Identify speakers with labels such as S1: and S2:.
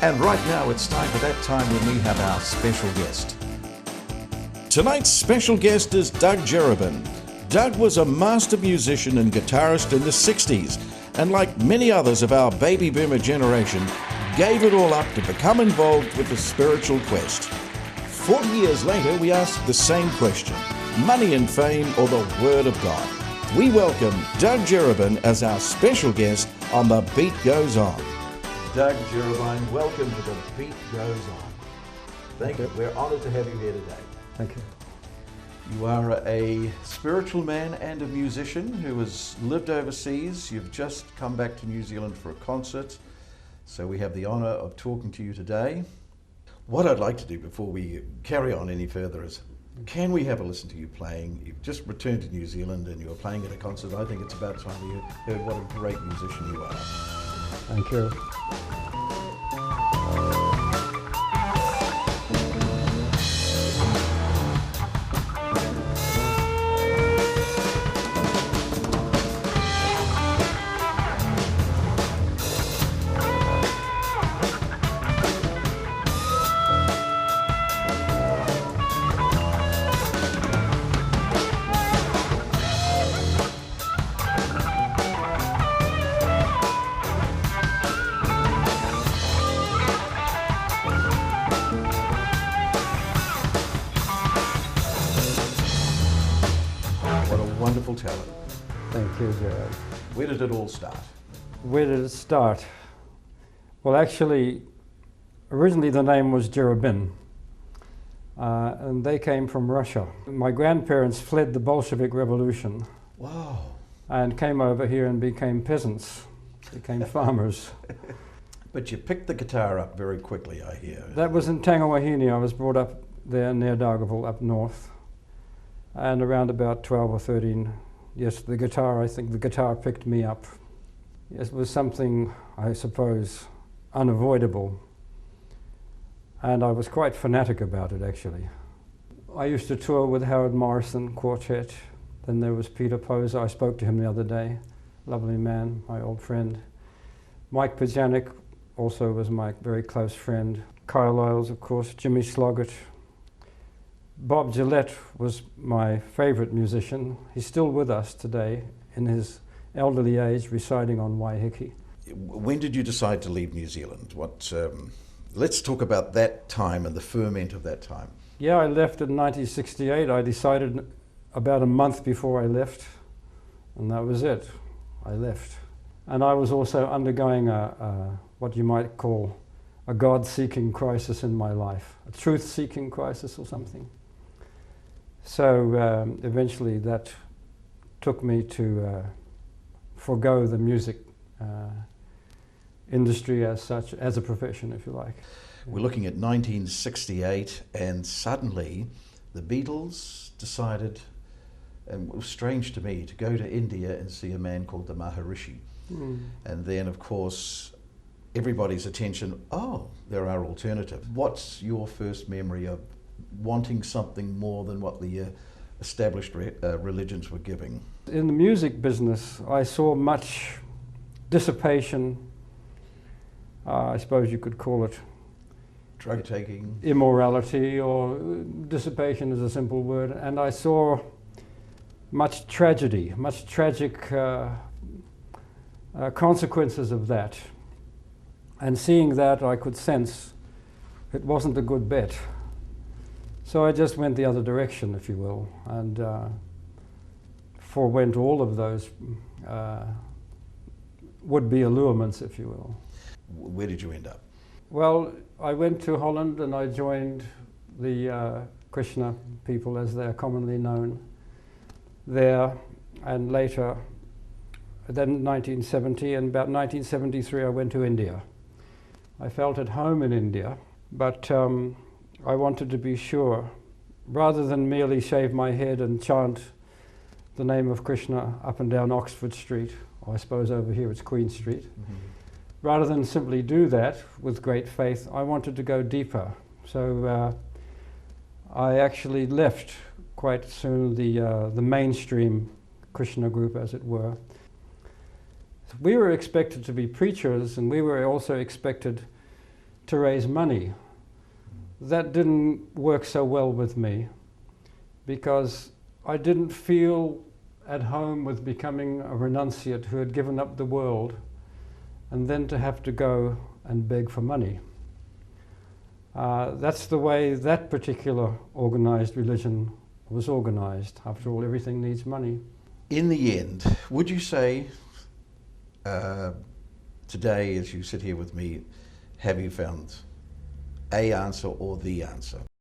S1: And right now it's time for that time when we have our special guest. Tonight's special guest is Doug Jerebin. Doug was a master musician and guitarist in the 60s, and like many others of our baby boomer generation, gave it all up to become involved with the spiritual quest. 40 years later, we ask the same question: money and fame or the Word of God? We welcome Doug Jerebin as our special guest on The Beat Goes On. Doug Jerebin, welcome to The Beat Goes On. Thank you. We're honored to have you here today.
S2: Thank you.
S1: You are a spiritual man and a musician who has lived overseas. You've just come back to New Zealand for a concert, so we have the honour of talking to you today. What I'd like to do before we carry on any further is, can we have a listen to you playing? You've just returned to New Zealand and you're playing at a concert. I think it's about time we heard what a great musician you are.
S2: Thank you.
S1: Wonderful talent.
S2: Thank you, Gerard.
S1: Where did it all start?
S2: Where did it start? Well, actually, originally the name was Jerebin, and they came from Russia. My grandparents fled the Bolshevik Revolution.
S1: Wow.
S2: And came over here and became peasants, became farmers.
S1: But you picked the guitar up very quickly, I hear.
S2: That was in Tangawahine. I was brought up there near Dargaville, up north. And around about 12 or 13, yes, I think the guitar picked me up. Yes, it was something, I suppose, unavoidable. And I was quite fanatic about it, actually. I used to tour with Howard Morrison Quartet. Then there was Peter Poser. I spoke to him the other day. Lovely man, my old friend. Mike Pajanik also was my very close friend. Kyle Isles, of course, Jimmy Sloggett. Bob Gillette was my favorite musician. He's still with us today in his elderly age, residing on Waiheke.
S1: When did you decide to leave New Zealand? Let's talk about that time and the ferment of that time.
S2: Yeah, I left in 1968. I decided about a month before I left, and that was it. I left. And I was also undergoing what you might call a God-seeking crisis in my life, a truth-seeking crisis or something. So eventually that took me to forego the music industry as such, as a profession, if you like.
S1: We're looking at 1968, and suddenly the Beatles decided, and it was strange to me, to go to India and see a man called the Maharishi. And then, of course, everybody's attention, there are alternatives. What's your first memory of wanting something more than what the established religions were giving?
S2: In the music business, I saw much dissipation, I suppose you could call it.
S1: Drug taking?
S2: Immorality, or dissipation is a simple word. And I saw much tragedy, much tragic consequences of that. And seeing that, I could sense it wasn't a good bet. So I just went the other direction, if you will, and forewent all of those would-be allurements, if you will.
S1: Where did you end up?
S2: Well, I went to Holland and I joined the Krishna people, as they're commonly known, there, and later, then 1970, and about 1973 I went to India. I felt at home in India, but I wanted to be sure, rather than merely shave my head and chant the name of Krishna up and down Oxford Street, or I suppose over here it's Queen Street. Rather than simply do that with great faith, I wanted to go deeper. So I actually left quite soon the mainstream Krishna group, as it were. We were expected to be preachers, and we were also expected to raise money. That didn't work so well with me because I didn't feel at home with becoming a renunciate who had given up the world and then to have to go and beg for money. That's the way that particular organized religion was organized. After all, everything needs money.
S1: In the end, would you say today, as you sit here with me, have you found a answer or the answer?